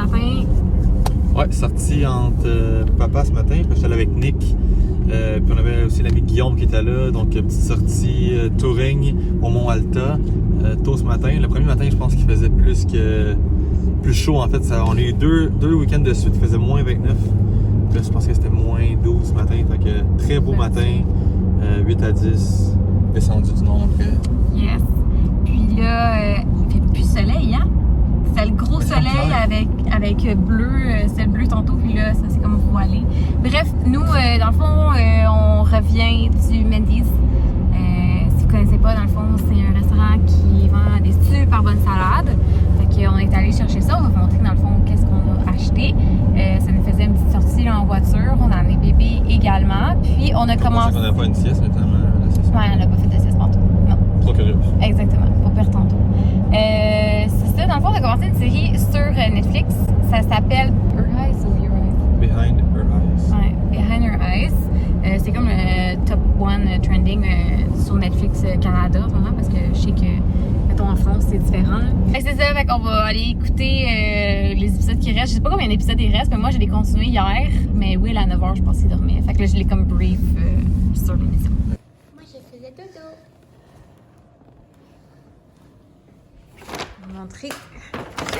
matin. Ouais, sorti entre papa ce matin, puis j'étais allé avec Nick. Puis on avait aussi l'ami Guillaume qui était là, donc petite sortie touring au Mont Alta tôt ce matin. Le premier matin, je pense qu'il faisait plus chaud en fait. On a eu deux week-ends de suite, il faisait moins 29. Puis là, je pense que c'était moins 12 ce matin, fait que très beau matin, 8 à 10, descendu du nord après. Yes. Puis là, il fait plus soleil, hein? C'était le gros soleil avec bleu, c'était le bleu tantôt, puis là, ça s'est comme voilé. Bref, nous, dans le fond, on revient du Mendy's. Si vous connaissez pas, dans le fond, c'est un restaurant qui vend des super bonnes salades. Fait qu'on est allé chercher ça, on va vous montrer dans le fond qu'est-ce qu'on a acheté. Ça nous faisait une petite sortie là, en voiture, on a amené bébé également. Puis on a commencé... On n'a pas une sieste, notamment la sieste. Ouais, on n'a pas fait de sieste tantôt. Non. Trop curieux. Exactement, pas perdre tantôt. C'est ça, dans le fond, on a commencé une série sur Netflix. Ça s'appelle Her Eyes ou Your Eyes? Behind Her Eyes. Ouais, Behind Her Eyes. C'est comme le top 1 trending sur Netflix Canada, vraiment, parce que je sais que, mettons, en France, c'est différent. C'est ça, fait qu'on va aller écouter les épisodes qui restent. Je sais pas combien d'épisodes il reste, mais moi, je l'ai continué hier. Mais Will, à 9h, je pense qu'il dormait. Fait que là, je l'ai comme brief sur l'émission. Moi, je faisais dodo. Je vais vous montrer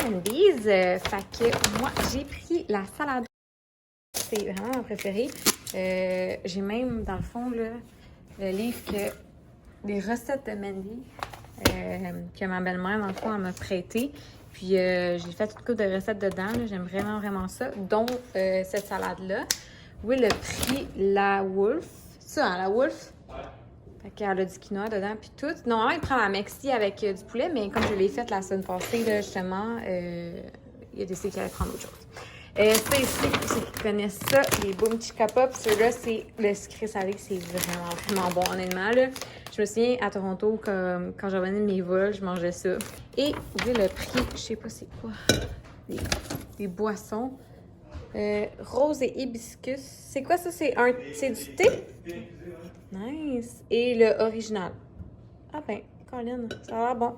Mendy's. Fait que moi, j'ai pris la salade. C'est vraiment ma préférée. J'ai même, dans le fond, là, le livre des recettes de Mendy que ma belle-mère, dans le fond, elle m'a prêté. Puis, j'ai fait toute couple de recettes dedans. J'aime vraiment, vraiment ça, dont cette salade-là. Oui, le prix La Wolf. C'est ça, hein, La Wolf? Fait qu'elle a du quinoa dedans, puis tout. Normalement, il prend la Mexi avec du poulet, mais comme je l'ai faite la semaine passée, là, justement, il a décidé qu'il allait prendre autre chose. Ça ici, pour ceux qui connaissent ça, les Boom Chica Pop, ceux-là, c'est le sucré salé, c'est vraiment, vraiment bon, honnêtement, là. Je me souviens, à Toronto, quand je revenais de mes vols, je mangeais ça. Et, vous voyez le prix, je sais pas c'est quoi, des boissons. Rose et hibiscus. C'est quoi ça? C'est du thé? Nice. Et le original. Ah ben, Colin, ça a l'air bon.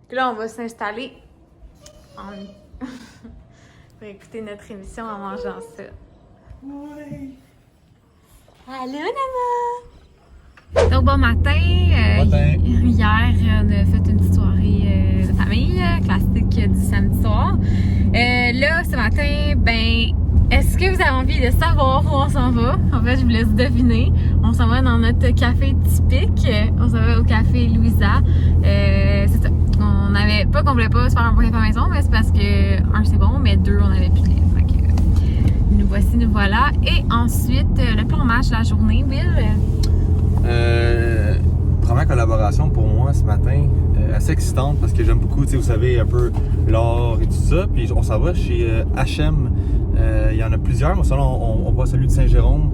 Puis là, on va s'installer pour écouter notre émission en mangeant ça. Oui. Allô, Nama! Donc, bon matin. Matin. Hier, on a fait une petite soirée de famille, classique du samedi soir. Là, ce matin, ben, est-ce que vous avez envie de savoir où on s'en va? En fait, je vous laisse deviner. On s'en va dans notre café typique. On s'en va au café Louisa. C'est ça. On n'avait pas qu'on voulait pas se faire un bon café à la maison, mais c'est parce que, un, c'est bon, mais deux, on avait plus de lait. Fait que, nous voici, nous voilà. Et ensuite, le plan match de la journée, Will? Première collaboration pour moi ce matin, assez excitante parce que j'aime beaucoup, tu sais, vous savez, un peu l'art et tout ça. Puis on s'en va chez H&M. Il y en a plusieurs, mais selon on voit celui de Saint-Jérôme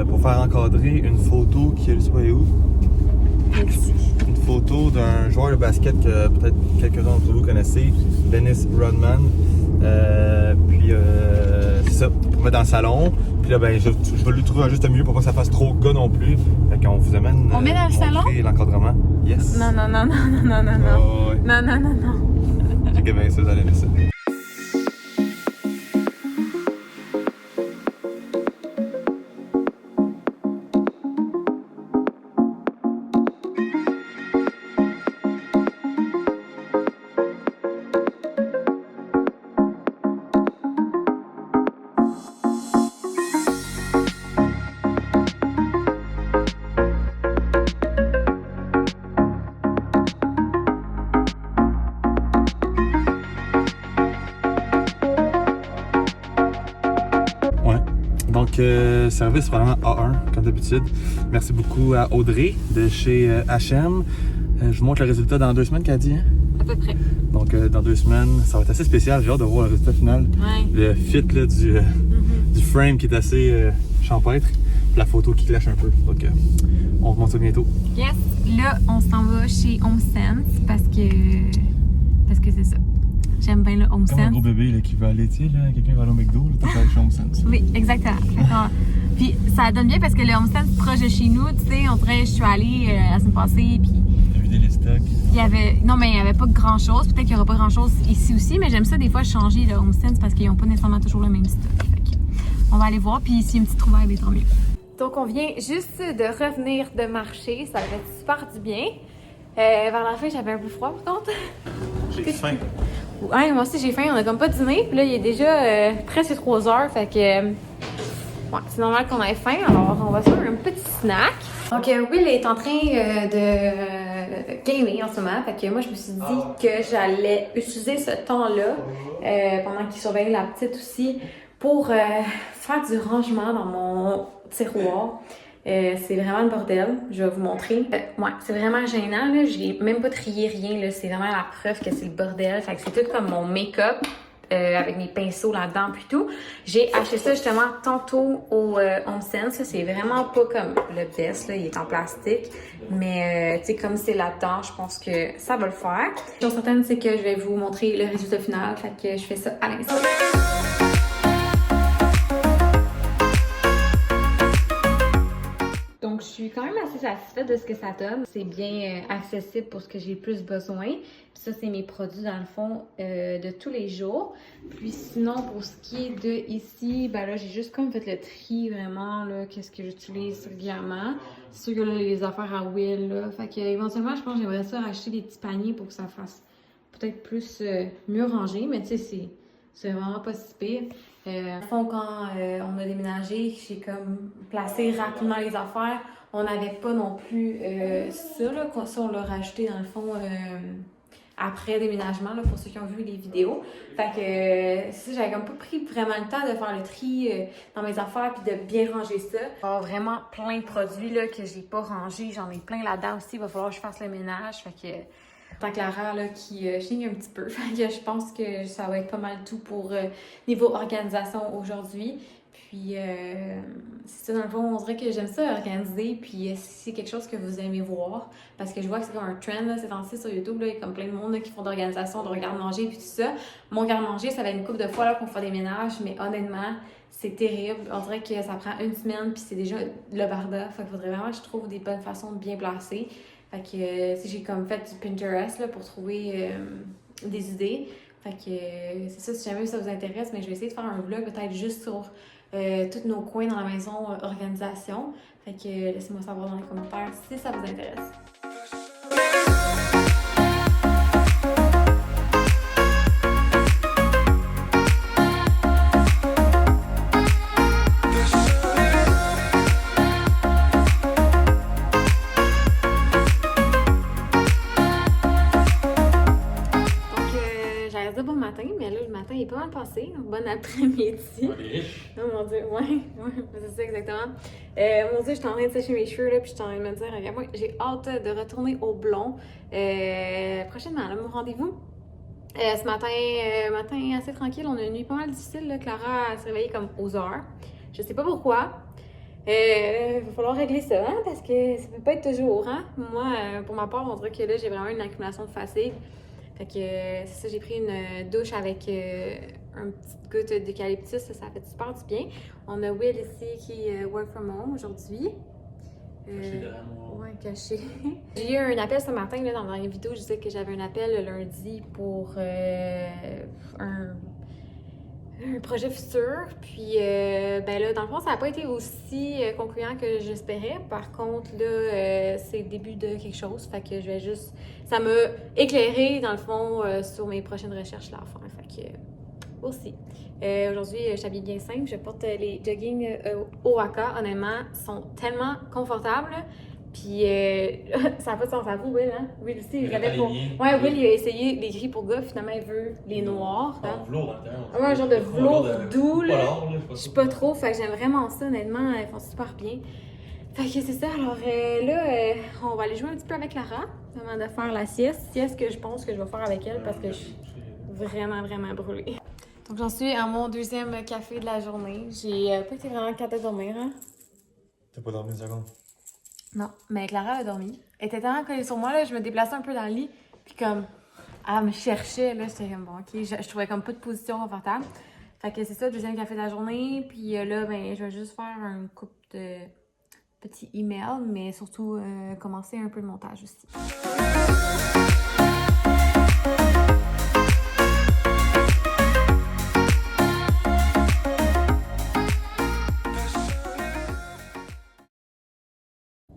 pour faire encadrer une photo qui est, je sais pas où. Une photo d'un joueur de basket que peut-être quelques-uns d'entre vous connaissez, Dennis Rodman. Puis c'est ça, pour mettre dans le salon. Puis là, ben, je vais lui trouver un juste milieu pour pas que ça fasse trop gars non plus. Fait qu'on vous amène. On met dans le salon? L'encadrement. Yes. Non. Oh, ouais. Non. Checkez bien ça, vous allez aimer ça. Donc, service vraiment A1, comme d'habitude. Merci beaucoup à Audrey de chez H&M. Je vous montre le résultat dans 2 semaines, qu'elle a dit. Hein? À peu près. Donc, dans 2 semaines, ça va être assez spécial. J'ai hâte de voir le résultat final. Ouais. Le fit là, du frame qui est assez champêtre. La photo qui clash un peu. Donc, on remonte ça bientôt. Yes. Là, on s'en va chez Home Sense parce que c'est ça. J'aime bien le Home Comme un Sense. gros bébé là, qui va aller, tu sais, quelqu'un va aller au McDo, là, t'as fait chez Home Sense. Oui, exactement. Puis ça donne bien parce que le Home Sense proche de chez nous, tu sais, on dirait, je suis allée la semaine passée, puis vider les stocks. Non, mais il n'y avait pas grand-chose. Peut-être qu'il n'y aura pas grand-chose ici aussi, mais j'aime ça des fois changer de HomeSense parce qu'ils n'ont pas nécessairement toujours le même stock. Fait que on va aller voir, puis s'il y a une petite trouvaille, bien tant mieux. Donc, on vient juste de revenir de marcher. Ça va être super du bien. Vers la fin, j'avais un peu froid, par contre. J'ai faim. Ouais, moi aussi, j'ai faim. On a comme pas dîné. Puis là, il est déjà presque 3 heures. Fait que... ouais, c'est normal qu'on ait faim. Alors, on va se faire un petit snack. Donc, Will est en train de gamer en ce moment. Fait que moi, je me suis dit que j'allais utiliser ce temps-là, pendant qu'il surveille la petite aussi, pour faire du rangement dans mon tiroir. C'est vraiment le bordel. Je vais vous montrer. Ouais, c'est vraiment gênant, là. J'ai même pas trié rien, là. C'est vraiment la preuve que c'est le bordel. Fait que c'est tout comme mon make-up. Avec mes pinceaux là-dedans puis tout. J'ai acheté ça justement tantôt au HomeSense. C'est vraiment pas comme le best, là, il est en plastique. Mais tu sais, comme c'est là-dedans, je pense que ça va le faire. Je suis certaine, c'est que je vais vous montrer le résultat final. Fait que je fais ça à l'instant. Donc, je suis quand même assez satisfaite de ce que ça donne. C'est bien accessible pour ce que j'ai le plus besoin. Puis ça, c'est mes produits, dans le fond, de tous les jours. Puis sinon, pour ce qui est de ici, ben là, j'ai juste comme fait le tri, vraiment, là, qu'est-ce que j'utilise régulièrement. C'est sûr que là, les affaires à Will, là. Fait que, éventuellement, je pense que j'aimerais ça racheter des petits paniers pour que ça fasse peut-être plus mieux rangé. Mais tu sais, c'est vraiment pas si pire. Au fond, quand on a déménagé, j'ai comme placé rapidement les affaires. On n'avait pas non plus ça, là. Ça, on l'a rajouté dans le fond après déménagement, là, pour ceux qui ont vu les vidéos. Fait que ça, j'avais comme pas pris vraiment le temps de faire le tri dans mes affaires puis de bien ranger ça. Il y a vraiment plein de produits là, que j'ai pas rangés. J'en ai plein là-dedans aussi. Il va falloir que je fasse le ménage. Fait que tant Clara là, qui chigne un petit peu. Fait que je pense que ça va être pas mal tout pour niveau organisation aujourd'hui. Puis c'est ça, dans le fond, on dirait que j'aime ça organiser. Puis si c'est quelque chose que vous aimez voir, parce que je vois que c'est comme un trend là, ces temps-ci sur YouTube, là, il y a comme plein de monde là, qui font d'organisation, de garde-manger puis tout ça. Mon garde-manger, ça va être une couple de fois là, qu'on fait des ménages, mais honnêtement, c'est terrible. On dirait que ça prend une semaine puis c'est déjà le barda. Fait qu'il faudrait vraiment que je trouve des bonnes façons de bien placer. Fait que j'ai comme fait du Pinterest là, pour trouver des idées. Fait que c'est ça, si jamais ça vous intéresse, mais je vais essayer de faire un vlog peut-être juste sur tous nos coins dans la maison organisation. Fait que laissez-moi savoir dans les commentaires si ça vous intéresse. Il est pas mal passé. Bon après-midi. Oh mon Dieu, ouais, c'est ça exactement. Mon Dieu, j'étais en train de sécher mes cheveux, là, puis j'étais en train de me dire, regarde, moi, j'ai hâte de retourner au blond. Prochainement, là, mon rendez-vous. Ce matin assez tranquille, on a une nuit pas mal difficile, là. Clara s'est réveillée comme aux heures. Je sais pas pourquoi. Il va falloir régler ça, hein, parce que ça peut pas être toujours, hein. Moi, pour ma part, on dirait que là, j'ai vraiment une accumulation de fatigue. Fait que c'est ça, j'ai pris une douche avec une petite goutte d'eucalyptus, ça fait super du bien. On a Will ici qui work from home aujourd'hui. Caché derrière moi. Ouais, caché. J'ai eu un appel ce matin, là, dans la dernière vidéo, je disais que j'avais un appel le lundi pour un projet futur. Puis, ben là, dans le fond, ça n'a pas été aussi concluant que j'espérais. Par contre, là, c'est le début de quelque chose. Fait que je vais juste... Ça m'a éclairé, dans le fond, sur mes prochaines recherches là, à faire. Fait que, aussi. Aujourd'hui, je suis habillée bien simple. Je porte les jogging Owaka. Honnêtement, sont tellement confortables. Puis, ça n'a pas de sens à vous, Will, hein? Will aussi, il avait pour... Ouais, Will, il a essayé les gris pour gars, finalement, il veut les noirs. Hein? Ouais, un genre de velours doux, là. Je suis pas trop, fait que j'aime vraiment ça, honnêtement, elles font super bien. Fait que c'est ça, alors là, on va aller jouer un petit peu avec Lara, avant de faire la sieste que je pense que je vais faire avec elle, parce que je suis vraiment brûlée. Donc, j'en suis à mon deuxième café de la journée. J'ai pas été vraiment capable de dormir, hein? T'as pas dormi une seconde? Non, mais Clara a dormi. Elle était tellement collée sur moi, là, je me déplaçais un peu dans le lit, puis comme, elle me cherchait, là, j'étais comme, bon, ok, je trouvais comme pas de position confortable. Fait que c'est ça, le deuxième café de la journée, puis là, ben, je vais juste faire une coupe de petit email, mais surtout commencer un peu le montage aussi.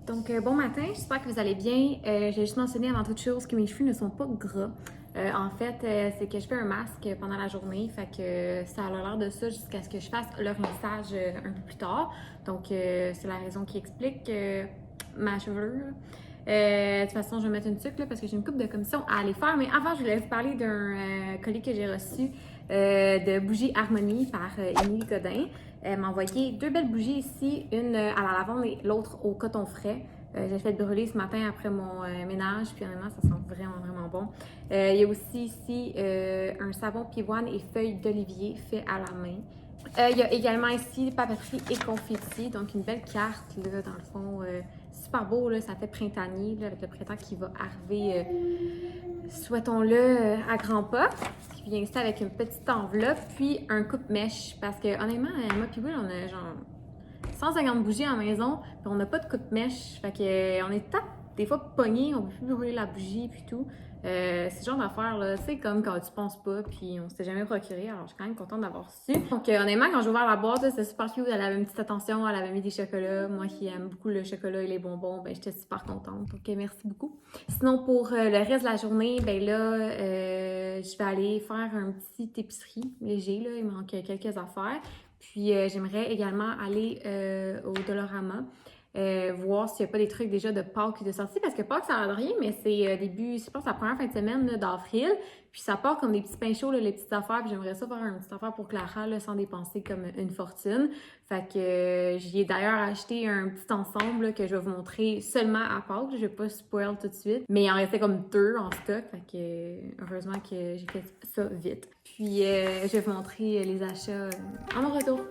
Donc, bon matin, j'espère que vous allez bien. J'ai juste mentionné avant toute chose que mes cheveux ne sont pas gras. En fait, c'est que je fais un masque pendant la journée, fait que ça a l'air de ça jusqu'à ce que je fasse le rinçage un peu plus tard. Donc, c'est la raison qui explique ma chevelure. De toute façon, je vais mettre une tuque là, parce que j'ai une couple de commissions à aller faire. Mais avant, je voulais vous parler d'un colis que j'ai reçu de bougies Harmonie par Émilie Godin. Elle m'a envoyé 2 belles bougies ici, une à la lavande et l'autre au coton frais. J'ai fait brûler ce matin après mon ménage, puis honnêtement, ça sent vraiment bon. Il y a aussi ici un savon pivoine et feuilles d'olivier fait à la main. Il y a également ici papeterie et confetti, donc une belle carte, là, dans le fond, super beau, là, ça fait printanier, là, avec le printemps qui va arriver, souhaitons-le, à grands pas. Qui vient ici avec une petite enveloppe, puis un coupe-mèche, parce que honnêtement, moi puis Will, on a genre 150 bougies à la maison, puis on n'a pas de coupe-mèche, fait que on est des fois pognés, on peut plus brûler la bougie puis tout. C'est ce genre d'affaire là, tu sais, comme quand tu penses pas, puis on s'était jamais procuré, alors je suis quand même contente d'avoir reçu. Donc honnêtement, quand j'ai ouvert la boîte, c'était super cute, elle avait une petite attention, elle avait mis des chocolats. Moi qui aime beaucoup le chocolat et les bonbons, ben j'étais super contente, donc merci beaucoup. Sinon pour le reste de la journée, ben là, je vais aller faire un petit épicerie léger, là, il me manque quelques affaires. Puis j'aimerais également aller au Dollarama, voir s'il n'y a pas des trucs déjà de Pâques de sortie, parce que Pâques ça a rien, mais c'est début, je pense la première fin de semaine d'avril, puis ça part comme des petits pains chauds, là, les petites affaires, puis j'aimerais ça faire une petite affaire pour Clara, là, sans dépenser comme une fortune. Fait que j'y ai d'ailleurs acheté un petit ensemble là, que je vais vous montrer seulement à Pâques, je vais pas spoil tout de suite, mais il en restait comme 2 en stock, fait que heureusement que j'ai fait ça vite. Puis je vais vous montrer les achats à mon retour.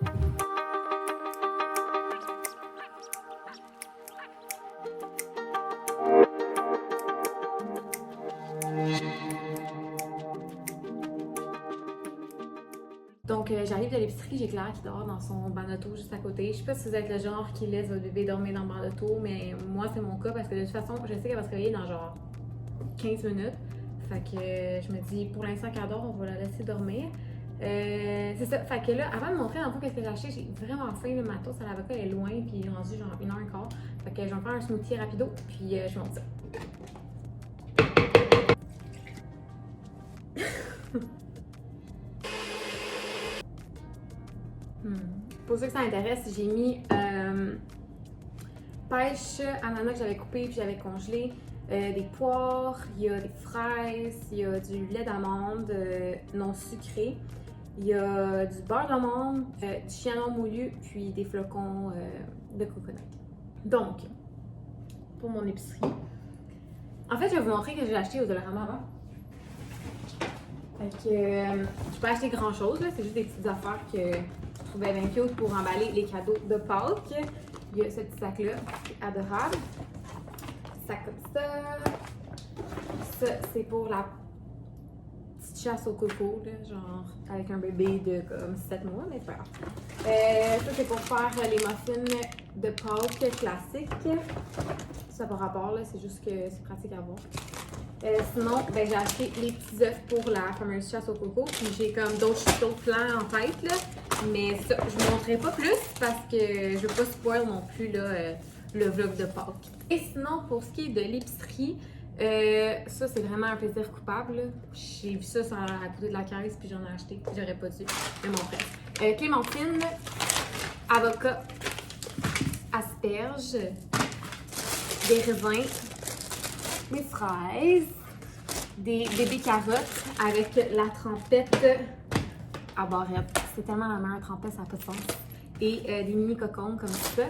Donc, j'arrive de l'épicerie, j'ai Claire qui dort dans son banc d'auto juste à côté. Je sais pas si vous êtes le genre qui laisse votre bébé dormir dans le banc d'auto, mais moi, c'est mon cas parce que de toute façon, je sais qu'elle va se réveiller dans genre 15 minutes. Fait que je me dis, pour l'instant qu'elle dort, on va la laisser dormir. C'est ça. Fait que là, avant de montrer dans le fond qu'est-ce que j'ai acheté, j'ai vraiment faim. Le matos à l'avocat est loin, puis il est rendu genre 1h15. Fait que je vais me faire un smoothie rapido, puis je monte ça. Pour ceux que ça intéresse, j'ai mis pêche, ananas que j'avais coupé puis j'avais congelé, des poires, il y a des fraises, il y a du lait d'amande non sucré, il y a du beurre d'amande, du chianon moulu puis des flocons de coconut. Donc, pour mon épicerie, en fait, je vais vous montrer que j'ai acheté au Dollarama avant. Fait que je peux acheter grand chose, c'est juste des petites affaires que je trouvais bien cute pour emballer les cadeaux de Pâques. Il y a ce petit sac-là, c'est adorable. Sac comme ça. Ça, c'est pour la petite chasse au coco, là, genre avec un bébé de comme 7 mois, mais c'est pas grave. Ça, c'est pour faire les muffins de Pâques classiques. Ça n'a pas rapport, là, c'est juste que c'est pratique à voir. Sinon, ben, j'ai acheté les petits œufs pour la fameuse chasse au coco. Puis j'ai comme d'autres plans en tête, là. Mais ça, je ne vous montrerai pas plus parce que je veux pas spoil non plus là, le vlog de Pâques. Et sinon, pour ce qui est de l'épicerie, ça c'est vraiment un plaisir coupable. J'ai vu ça à côté de la caisse puis j'en ai acheté. J'aurais pas dû. Mais mon frère. Clémentine, avocat, asperges, des raisins, des fraises, des bébés carottes avec la trempette à barrette. C'est tellement la meilleure trempette, ça n'a pas de sens. Et des mini cocombes comme ça.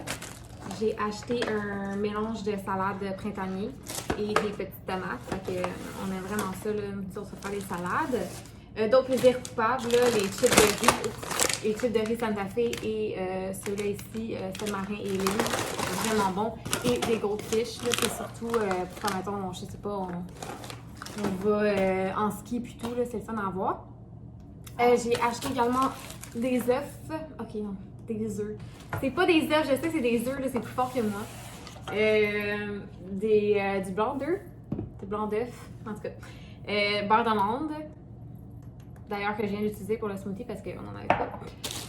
J'ai acheté un mélange de salade printanier et des petites tomates. Fait que on aime vraiment ça, là, on se fait des salades. D'autres plaisirs coupables, là, les chips de riz. Les chips de riz Santa Fe et ceux-là ici, sel marin et l'huile. Vraiment bon. Et des goldfish, là, c'est surtout pour quand, mettons, je sais pas, on va en ski puis tout, là, c'est le fun à voir. J'ai acheté également des œufs. Ok, non. des œufs. C'est pas des œufs, je sais que c'est des œufs, là, c'est plus fort que moi. Du blanc d'œuf, du blanc d'œuf, en tout cas. Beurre d'amande, d'ailleurs que je viens d'utiliser pour le smoothie parce qu'on en avait pas.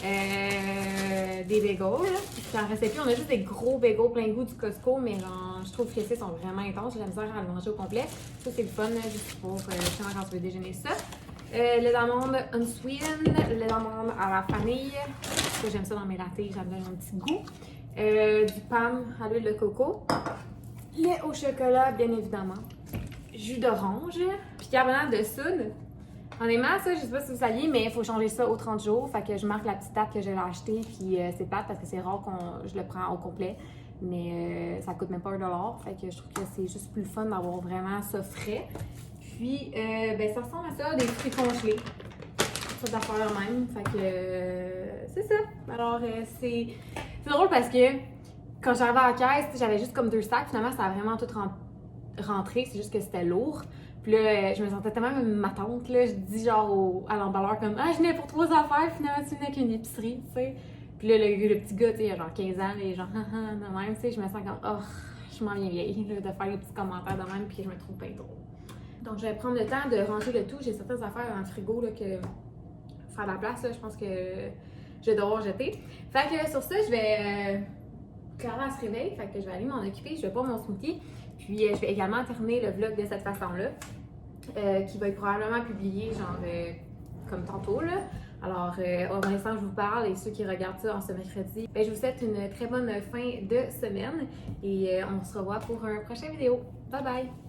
Des bagels, j'en restais plus, on a juste des gros bagels plein goût du Costco, mais genre, je trouve que ces sont vraiment intenses, j'ai la misère à le manger au complet. Ça c'est le fun, juste pour justement quand tu veux déjeuner ça. Lait d'amande unsweetened, lait d'amande à la vanille, ça j'aime ça dans mes lattés, j'aime donner un petit goût. Du PAM à l'huile de coco, lait au chocolat bien évidemment, jus d'orange, puis carbonate de soude. Honnêtement, ça, je sais pas si vous saviez, mais il faut changer ça aux 30 jours. Fait que je marque la petite date que je l'ai acheté, puis c'est plate parce que c'est rare que je le prends au complet. Mais ça coûte même pas $1. Fait que je trouve que c'est juste plus fun d'avoir vraiment ça frais. Puis, ben, ça ressemble à ça, des fruits congelés. Ça d'affaires même. Fait que c'est ça. Alors, c'est drôle parce que quand j'arrivais à la caisse, j'avais juste comme 2 sacs. Finalement, ça a vraiment tout rentré. C'est juste que c'était lourd. Puis là, je me sentais tellement même ma tante, là, je dis genre à l'emballeur comme « Ah, je venais pour 3 affaires, finalement tu venais avec une épicerie, tu sais. » Puis là, le petit gars, tu sais, il a genre 15 ans, et genre « Haha, de même, tu sais, je me sens comme « Oh, je m'en viens vieille, là, de faire des petits commentaires de même, puis je me trouve pas drôle. » Donc, je vais prendre le temps de ranger le tout. J'ai certaines affaires dans le frigo, là, que faire de la place, là, je pense que je vais devoir jeter. Fait que sur ça, je vais... Clara, elle se réveille, fait que je vais aller m'en occuper, je vais pas mon smoothie. Puis je vais également terminer le vlog de cette façon-là, qui va être probablement publié genre comme tantôt là. Alors, au l'instant que je vous parle et ceux qui regardent ça en ce mercredi, ben, je vous souhaite une très bonne fin de semaine et on se revoit pour un prochain vidéo. Bye bye!